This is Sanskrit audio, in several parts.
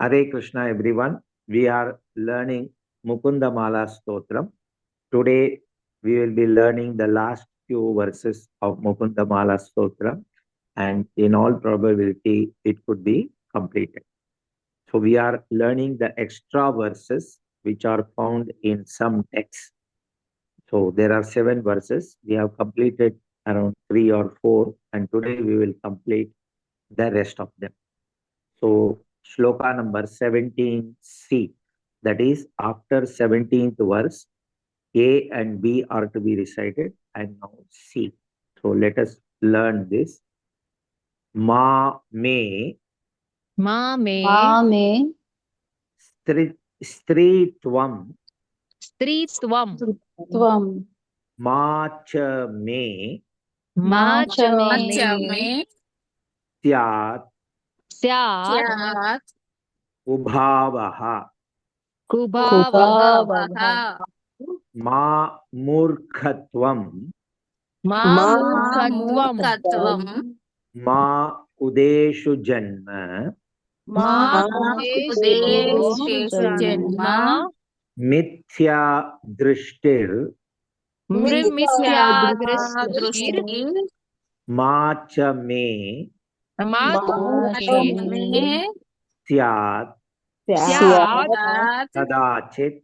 Hare Krishna, everyone. We are learning Mukunda Mala Stotram. Today, we will be learning the last few verses of Mukunda Mala Stotram, and in all probability, it could be completed. So, we are learning the extra verses which are found in some texts. So, there are 7 verses. We have completed around 3 or 4, and today we will complete the rest of them. So, shloka number 17c, that is after 17th verse, A and B are to be recited, and now C. So, let us learn this. Ma me माँ में मामे stri tvam स्त्रीत्वं त्वं ma cha me माँ च मे में syat स्यात् ubhavaha कुभावः कुभावः ma murkhatvam माँ मूर्खत्वं ma udeshu janma माँ उदेशेषु जन्म मिथ्या दृष्टिर मिथ्या दृष्टिर मा च मे माँ में स्यात् स्यात् कदाचित्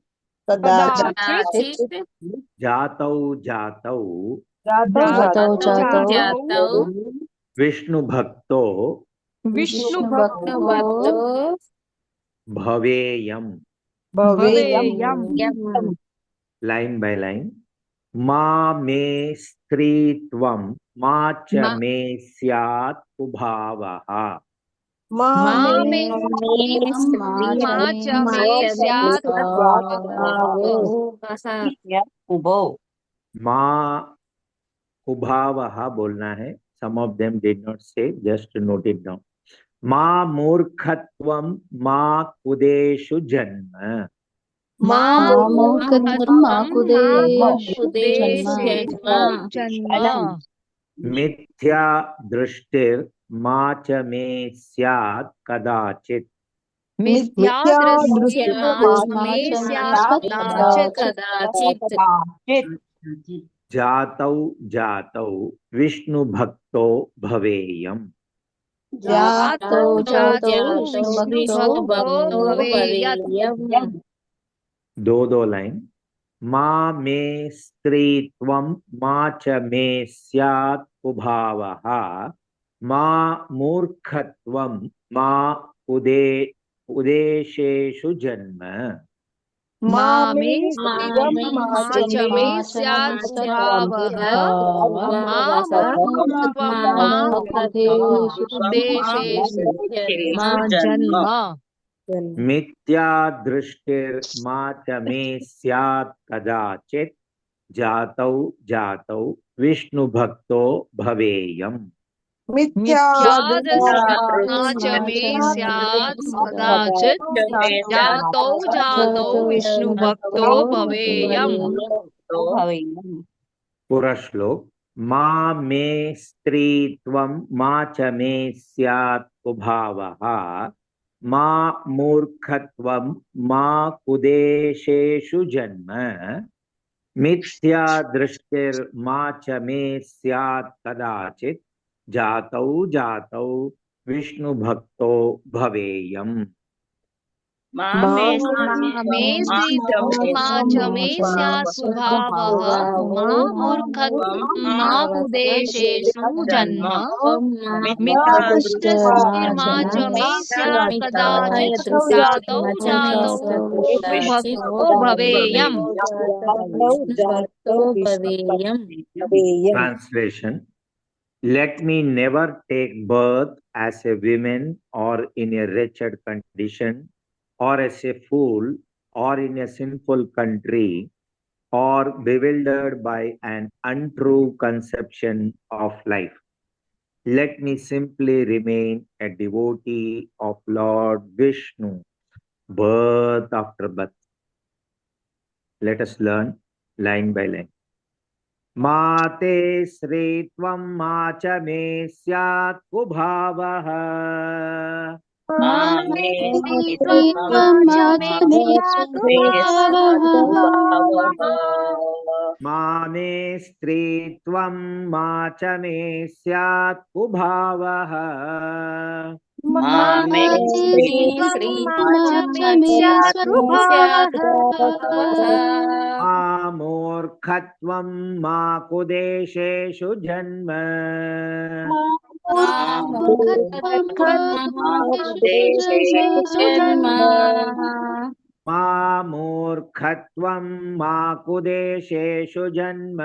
कदाचित् जातौ जातौ जातौ विष्णु भक्तो विष्णु भक्तो भवेयम् भवेयम् लाइन बाय लाइन मा मे स्त्रीत्वं मा च मे स्यात् उभावः माँ में माँ च में स्यात् मा उभावः बोलना है. Some of them did not say, just note it down. मा मूर्खत्वं मा कुदेषु जन्म माँ मूर्खत्वं मा कुदेषु जन्म मिथ्या दृष्टिर मा च मे स्यात् कदाचित् मिथ्या दृष्टि में स्यात् कदाचित् जातौ जातौ विष्णु भक्तो भवेयम् जातौ विष्णु भक्तो भवेयम् दो लाइन मा मे स्त्रीत्वं मा च मे स्यात् उभावः मा मूर्खत्वं मा उदेशेषु जन्म माँ में माँ च में स्यात् स्वभावः माँ मूर्खत्वं माँ उद्देशेषु जन्म मिथ्या दृष्टिर मा च मे स्यात् कदाचित् जातौ जातौ विष्णु भक्तो भवेयम् मिथ्या दृष्टि माँ च में स्यात् कदाचित् जातौ विष्णु भक्तो भवेयम् पूरा श्लोक मा मे स्त्रीत्वं मा च मे स्यात् उभावः मा मूर्खत्वं मा कुदेशेषु जन्म मिथ्या दृष्टिर्मा च मे स्यात् कदाचित् जातौ जातौ विष्णु भक्तो भवेयम् माँ में स्त्रीत्वं माँ च में स्यात् स्वभावः माँ मूर्खत्वं माँ उद्देशेषु जन्म मिथ्या दृष्टि माँ च में स्यात् कदाचित् जातौ विष्णु भक्तो भवेयम् Translation. Let me never take birth as a woman or in a wretched condition or as a fool or in a sinful country or bewildered by an untrue conception of life. Let me simply remain a devotee of Lord Vishnu, birth after birth. Let us learn line by line. माते श्रीत्वं मा च मे स्यात् कुभावः मामेस्त्रीत्वं त्वं मा च मे स्यात् कुभावः मामे स्त्रीत्वं मा च मे स्यात् कुभावः मामेस्त्रीत्वं मा च मे स्यात् कुभावः मूर्खत्वं मा कुदेशेषु जन्म मूर्खत्वं मा कुदेशेषु जन्म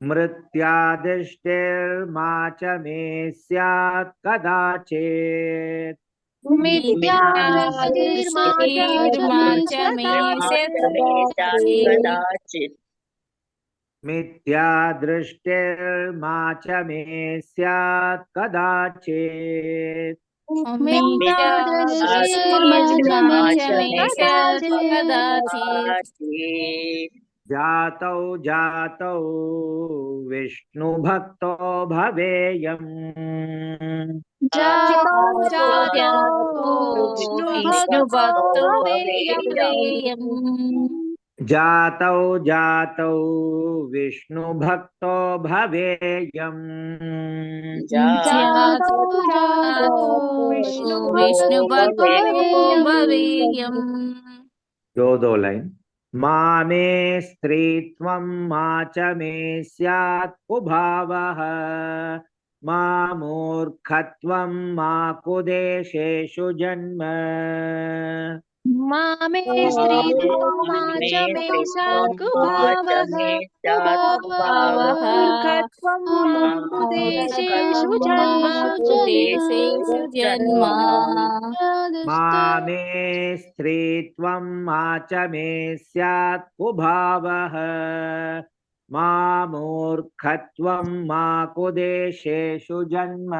मृत्यादृष्टिर्मा च मे स्यात् कदाचित् मिथ्यादृष्टिर्मा च मे कदाचित् मिथ्यादृष्टिर्मा च मे स्यात् कदाचित् मिथ्यादृष्टिर्मा च मे कदाचित् जातौ जातौ विष्णुभक्तो भवेयम् जातो विष्णुभक्तो भवेयम् जातौ जातौ विष्णुभक्तो भवेयम् जातो विष्णुभक्तो भवेयम् दो लाइन मामे स्त्रीत्वं मा च मे स्यात् कुभावः मूर्खत्वं मा कुदेशेषु जन्म मामे स्त्रीत्वं मा च मे स्यात् कुभावः मूर्खत्वं मा कुदेशेषु जन्म मामे स्त्रीत्वं मा च मे स्यात् कुभावः मूर्खत्वं मा कुदेशेषु जन्म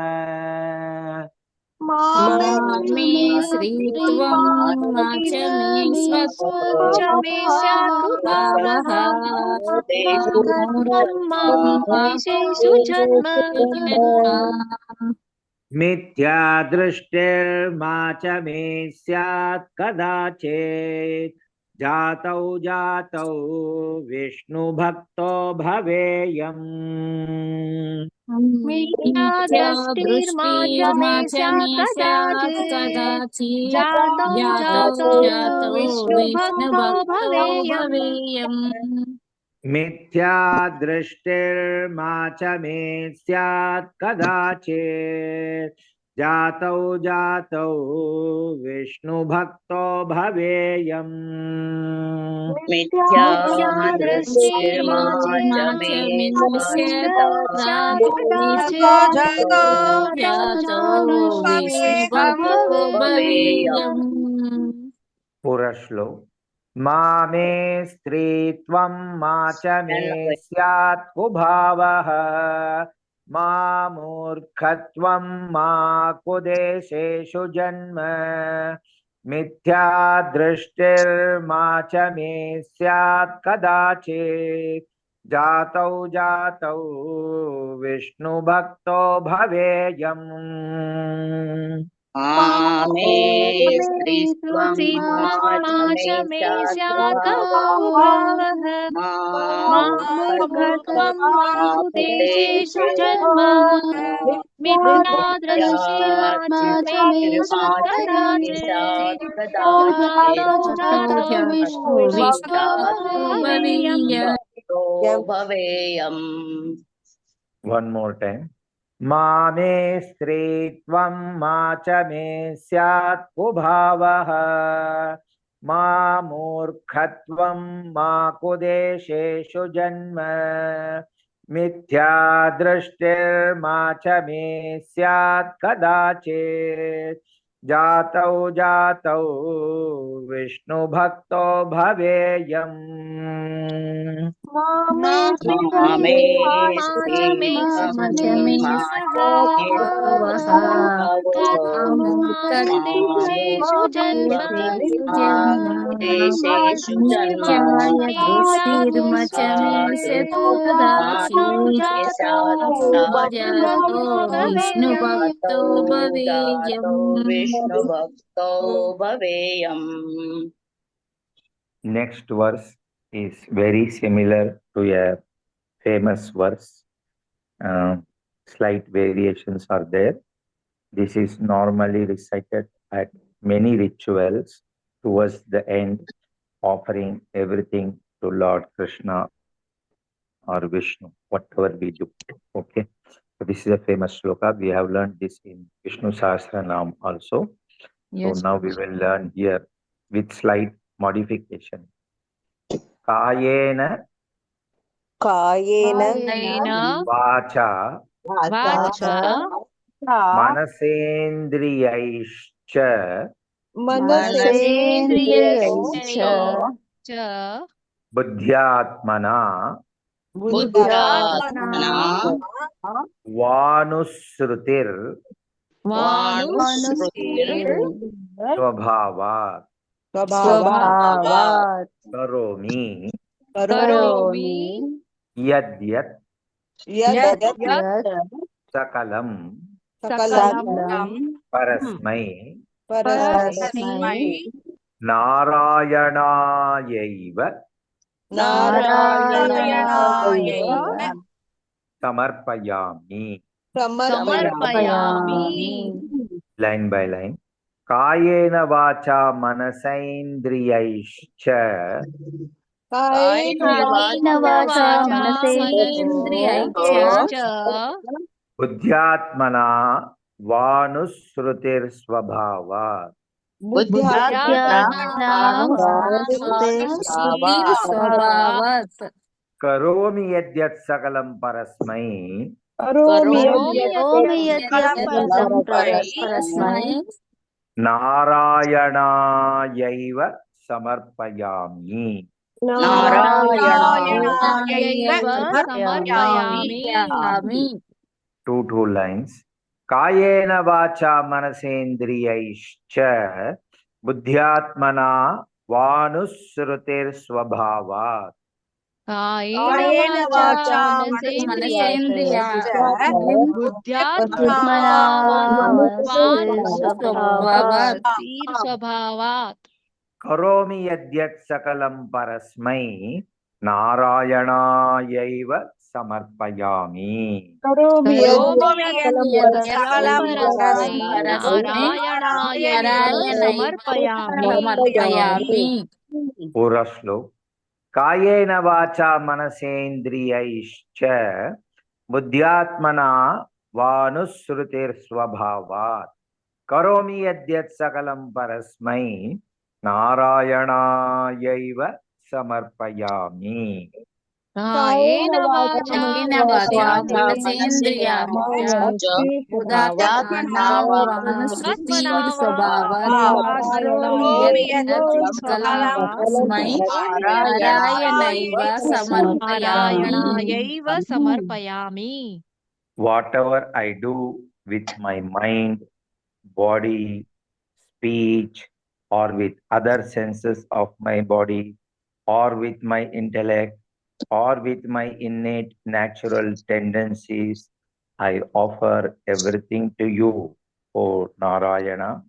मामे स्त्रीत्वं मा च मे स्यात् कुभावः मूर्खत्वं मा कुदेशेषु जन्म मिथ्यादृष्टिर्मा च मे स्यात् कदाचित् जातौ जातौ विष्णुभक्तो भवेयम् मिथ्यादृष्टिर्मा च मे स्यात् कदाचित् जातौ विष्णुभक्तो भवेयम् मिथ्यादृष्टिर्मा च मे स्यात् कदाचित् जातौ विष्णुभक्तो भवेयम् मिथ्यादृष्टिर्मा च मे स्यात् विष्णुभक्तो भवेयम् पूरा श्लोक मामे स्त्रीत्वं मा च मे स्यात् कुभावः मूर्खत्वं मा कुदेशेषु जन्म मिथ्यादृष्टिर्मा च मे स्यात् कदाचित् जातौ विष्णुभक्तो भवेयम् मामे स्त्रीत्वं मा च मे स्यात् कुभावः मूर्खत्वं मा कुदेशेषु जन्म मिथ्यादृष्टिर्मा च मे स्यात् कदाचित् जातो विष्णुभक्तो भवेयम् One more time. मामे स्त्रीत्वं मा च मे स्यात् कुभावः मूर्खत्वं मा कुदेशेषु जन्म मिथ्यादृष्टिर्मा च मे स्यात् कदाचित् जातौ विष्णुभक्तो भवेयम् मामे मामचमे सहावः कर्तुमानुदेशेषु जन्म देशेषु नित्याय दृष्टिर्मचमे सदाशि भजतो विष्णुभक्तो भवेयम्। Next verse is very similar to a famous verse. Slight variations are there. This is normally recited at many rituals towards the end, offering everything to Lord Krishna or Vishnu, whatever we do. Okay. So this is a famous shloka. We have learned this in Vishnu Sahasranam also. Yes. So now we will learn here with slight modification. Kayena vacha manasendriyaischa buddhyatmana vanusrutir swabhavat karomi yadyat sakalam parasmai narayanaayaiva samarpayami. Line by line. Kayena vacha manasaindriyaischa buddhyatmana vanusrutir swabhavat karomi yadyat sakalam parasmai Narayanayaiva samarpayami. Two lines. Kayena vacha manasendriyaischa buddhyatmana vanusrutir swabhavat. कायेन वाचा स्वभावात् करोमि यद्यत् सकलं परस्मै नारायणायैव समर्पयामि. पूरा श्लोक. कायेन वाचा मनसेन्द्रियैश्च बुद्ध्यात्मना वानुस्रुतिर्स्वभावात् करोमि यद्यत् सकलं परस्मै नारायणायैव समर्पयामि. कायेन वाचा मनसेन्द्रियैश्च बुद्ध्यात्मना वानुस्रुतिर्स्वभावात् करोमि यद्यत् सकलं परस्मै नारायणायैव समर्पयामि. Whatever I do with my mind, body, speech, or with other senses of my body, or with my intellect, or with my innate natural tendencies, I offer everything to you, O Narayana,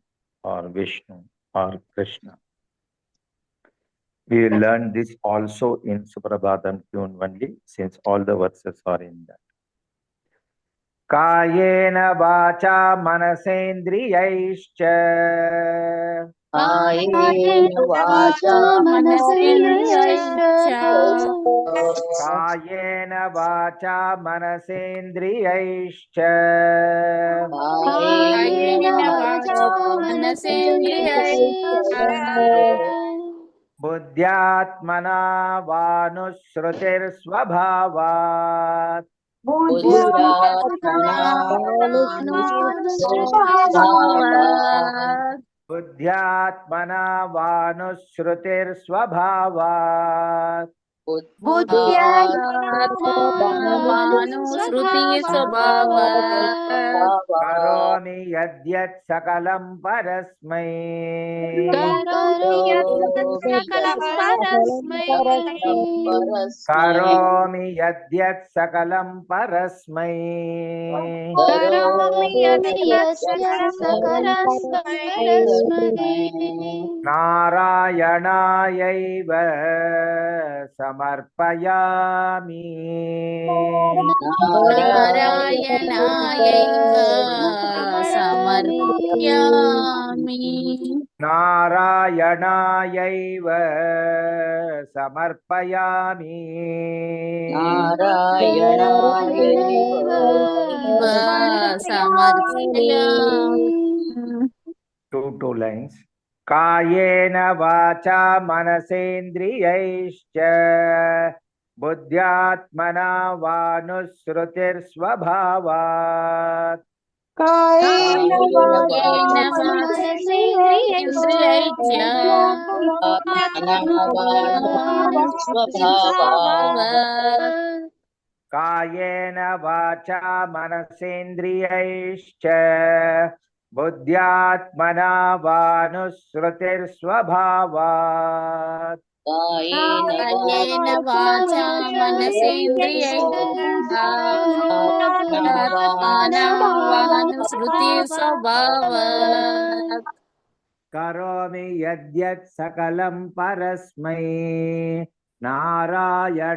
or Vishnu, or Krishna. We will learn this also in Suprabhatam tune only, since all the verses are in that. Kayena vacha manasendriyaischa कायेन वाचा Kayena vacha manasendriyaischa buddhyatmana vanusrutir swabhavat buddhyatmana vanusrutir swabhavat बुद्ध्यात्मनानुश्रुति स्वभावात् करोमि यद्यत् सकलं परस्मै करोमि यत् सकलं परस्मै करोमि यद्यत् सकलं परस्मै करोमि यत् सकलं परस्मै नारायणायैव समर्पयामि नारायणायैव समर्पयामि नारायणायैव समर्पयामि समर्पयामि two lines कायेन वाचा मनसेन्द्रियैश्च बुद्ध्यात्मना वानुस्मृतिर्स्वभावात् कायेन वाचा मनसेन्द्रियैश्च स्वभावात् कायेन वाचा मनसेन्द्रियैश्च बुद्ध्यात्मना वानुस्मृतिर्स्वभावात् कायेन वाचा मनसेन्द्रियैर्वात्मना वानुसृति स्वभावात् करोमि यद्यत् सकलं परस्मै नारायणायैव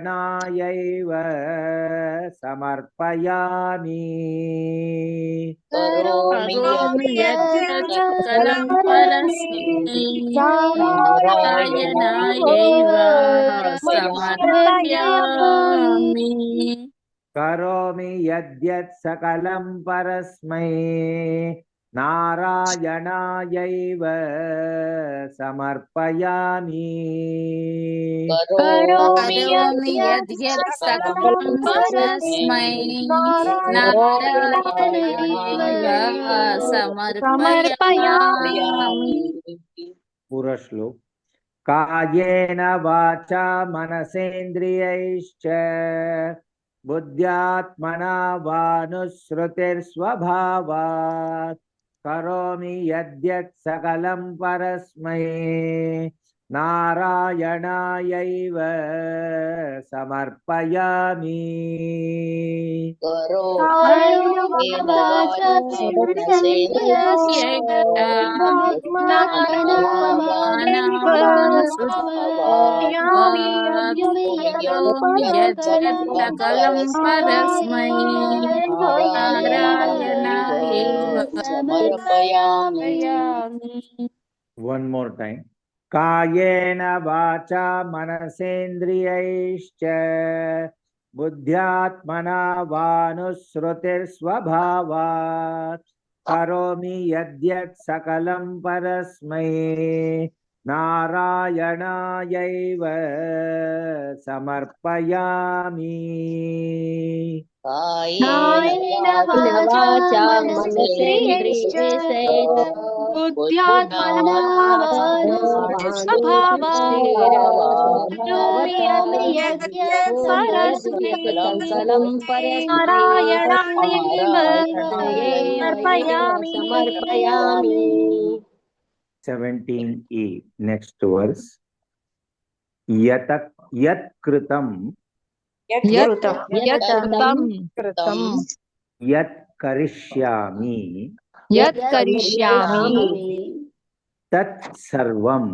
समर्पयामि करोमि यद्यत् सकलं परस्मै नारायणायैव समर्पयामि करोमि यद्यत् सकलं परस्मै नारायणायैव समर्पयामि करोमि यद्यत् सकलं परस्मै नारायणायैव समर्पयामि पूरा श्लोक कायेन वाचा मनसेन्द्रियैश्च बुद्ध्यात्मना वानुस्मृतिर्स्वभावात् करोमि यद्यत् सकलं परस्मै नारायणायैव समर्पयामि सकलं परस्मै नारायणायैव समर्पयामि One more time. कायेन वाचा मनसेन्द्रियैश्च बुद्ध्यात्मना वानुस्मृतिर्स्वभावात् करोमि यद्यत् सकलं परस्मै नारायणायैव समर्पयामि कायेन वाचा मनसेन्द्रियैश्च बुद्ध्यात्मना वानुस्मृतिर्स्वभावात् करोमि यद्यत् परस्मै नारायणायैव समर्पयामि 17e next verse यत् कृतं यत् करिष्यामि तत् सर्वं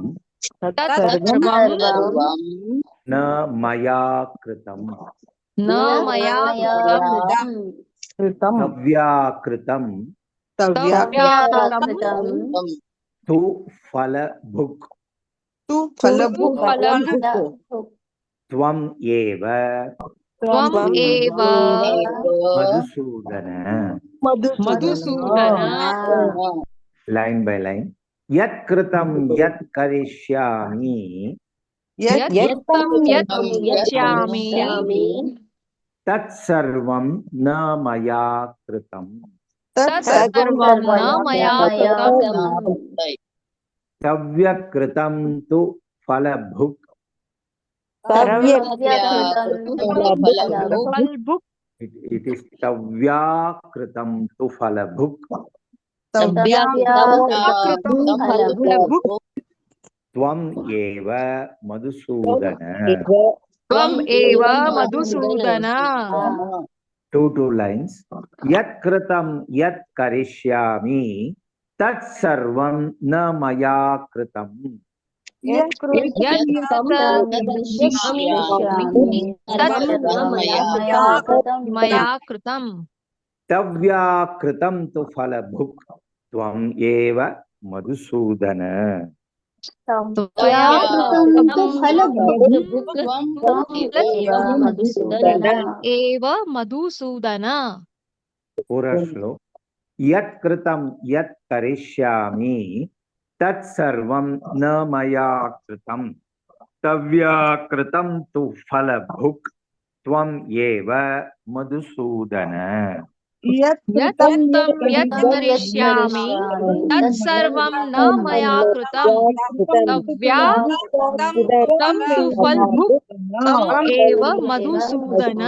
न मया कृतं तव्याकृतं तु फलभुक् त्वम् एव मधुसूदन लाइन बाय लाइन यत् कृतं यत् करिष्यामि तत्सर्वं न मया कृतं तव्यकृतं तु फलभुक् फलभुक् It is tavyakritam tu falabhuk. तव्याकृतं फलभुक् Tvam eva madhusudana. त्वम् एव Madhusudan Two lines. Yat kritam yat karishyami tat sarvam na maya kritam. यत् मया कृतं Tavyakritam tu falabhuk. Tvam eva madhusudana. एव Madhusudan Purashlo. Yat kritam yat karishyami tat sarvam na maya kritam. Tavyakritam tu falabhuk. Tvam eva madhusudana. यत् करिष्यामि तत्सर्वं न मया कृतं तव्याकृतं तु फलभुक् त्वम् एव Madhusudan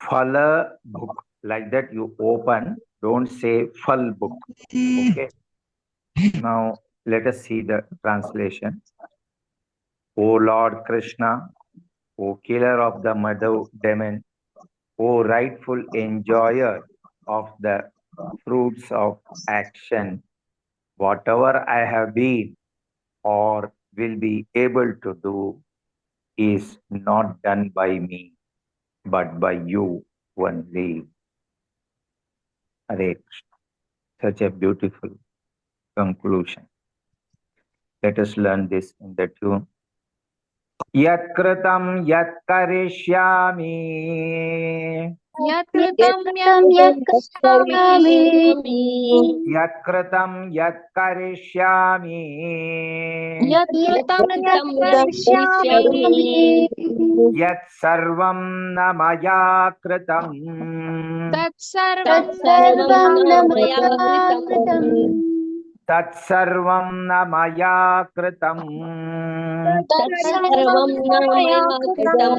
Falabhuk. Like that you open. Don't say falbuk. Okay. Now let us see the translation. O Lord Krishna, O killer of the Madhu demon, O rightful enjoyer of the fruits of action, whatever I have been or will be able to do is not done by me, but by you only. Hare Krishna. Such a beautiful conclusion. Let us learn this in the tune. Yat kritam yat karishyami. यत् कृतं यत् करिष्यामि Yat kritam yat karishyami. यत् कृतं यत् करिष्यामि Yat sarvam na maya kritam. तत्सर्वं Tat sarvam na maya kritam. मया कृतं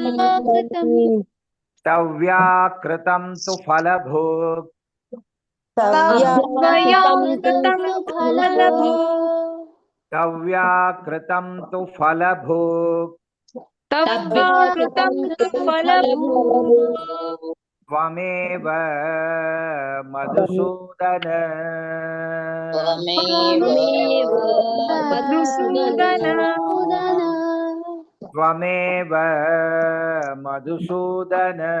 Tavyakritam tu falabhuk. तव्याकृतं फलभुक् Tavyakritam tu falabhuk. तव्याकृतं फलभुक् Tvameva madhusudana. Madhusudan Tvameva madhusudana.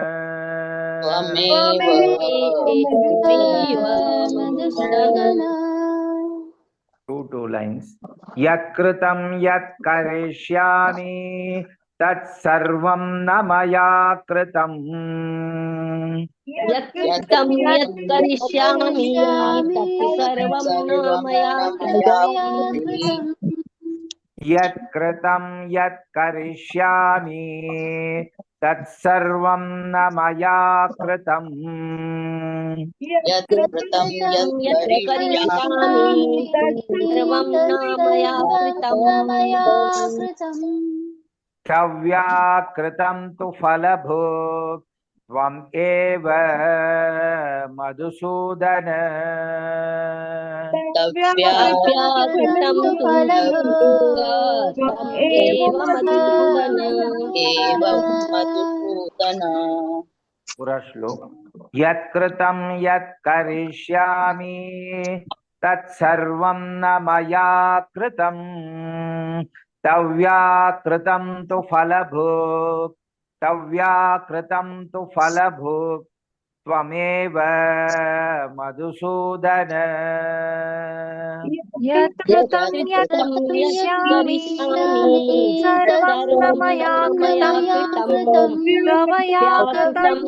Two lines. Yat kritam yat karishyami tat sarvam na maya kritam. यत् कृतं यत् करिष्यामि तत्सर्वं न मया कृतं Yat kritam yat karishyami tat sarvam na maya kritam. यत् कृतं यत् करिष्यामि तत्सर्वं न मया कृतं Tavyakritam tu falabhuk. Tvam eva madhusudana. तव्याकृतं तु फलभुक् त्वम् एव Madhusudan Purashlo. Yat kritam yat karishyami tat sarvam na maya kritam. Tavyakritam tu falabhuk. Tavyakritam tu falabhuk. Tvameva madhusudana. यत् कृतं यत् करिष्यामि सर्वं न मया कृतं त्वया कृतं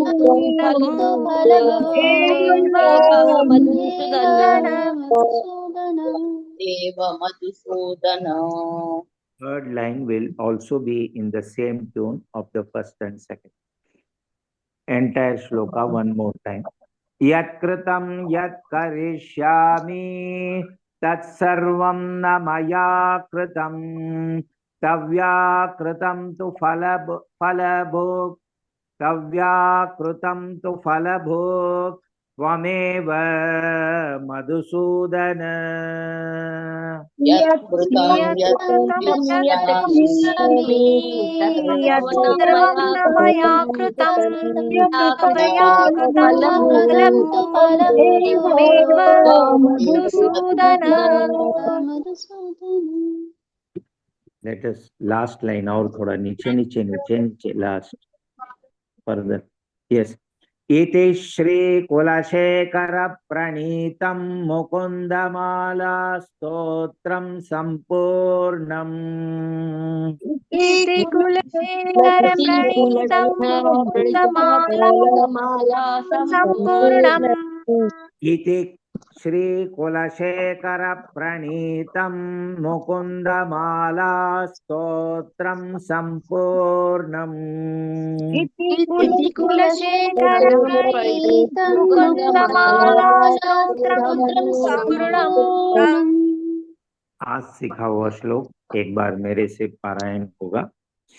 फलभुक् एव Madhusudan Third line will also be in the same tune of the first and second. Entire shloka one more time. Yat kritam yat karishyami tat sarvam na maya kritam. तव्याकृतं तु फलभोक् तव्याकृतं तु फलभोक् त्वमेव मधुसूदन यत्कृतं यत्कृतं यत् सर्वं न मया कृतं त्वया कृतं तु फलमेव Madhusudan. Let us last line और थोड़ा नीचे नीचे नीचे नीचे last further. Yes. इति श्री कुलशेखर प्रणीतं मुकुन्दमाला स्तोत्रं सम्पूर्णम्। इति कुलशेखर प्रणीतं मुकुन्दमाला सम्पूर्णम्। इति श्री कुलशेखर प्रणीतं मुकुन्दमाला स्तोत्रं सम्पूर्णम्। इति कुलशेखर प्रणीतं मुकुन्दमाला स्तोत्रं सम्पूर्णम्। आज सीखा हुआ श्लोक एक बार मेरे से पारायण होगा,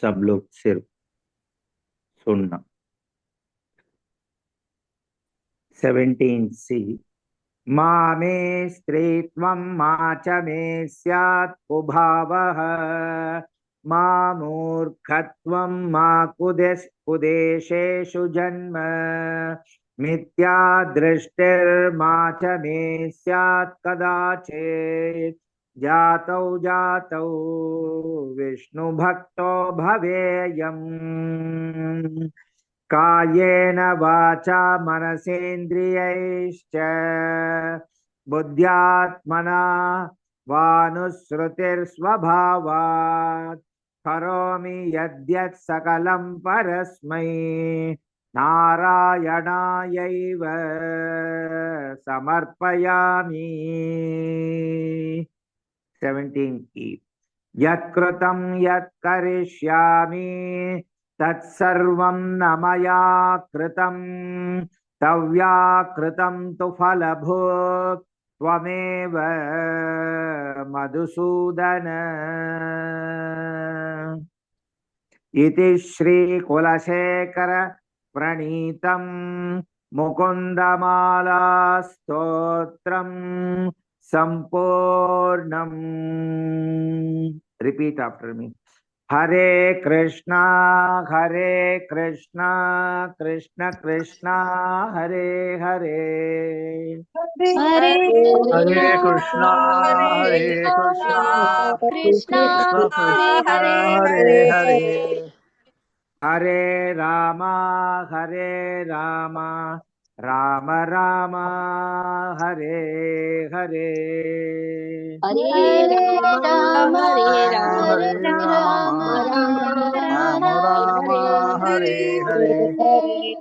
सब लोग सिर्फ सुनना। 17C मामे स्त्रीत्वं मा च मे स्यात् कुभावः मा मूर्खत्वं मा कुदेशेषु जन्म मिथ्या दृष्टिर्मा च मे स्यात् कदाचित् जातौ जातौ विष्णुभक्तो भवेयम् कायेन वाचा मनसेन्द्रियैश्च बुद्ध्यात्मना वानुस्मृतिर्स्वभावात् करोमि यद्यत् सकलं परस्मै नारायणायैव समर्पयामि। 17E यत्कृतं यत्करिष्यामि तत्सर्वं न मया कृतं तव्याकृतं तु फलभोक् त्वमेव मधुसूदन। इति श्री कुलशेखर प्रणीतं मुकुन्दमाला स्तोत्रं सम्पूर्णम्। Repeat after me. Hare Krishna Krishna Krishna Hare Hare Hare Hare Krishna Krishna Krishna Krishna Hare Hare Hare Hare Ram Ram Ram Hare Hare Hare Ram Hare Hare Ram Ram Ram Ram Ram Hare Hare Hare Hare.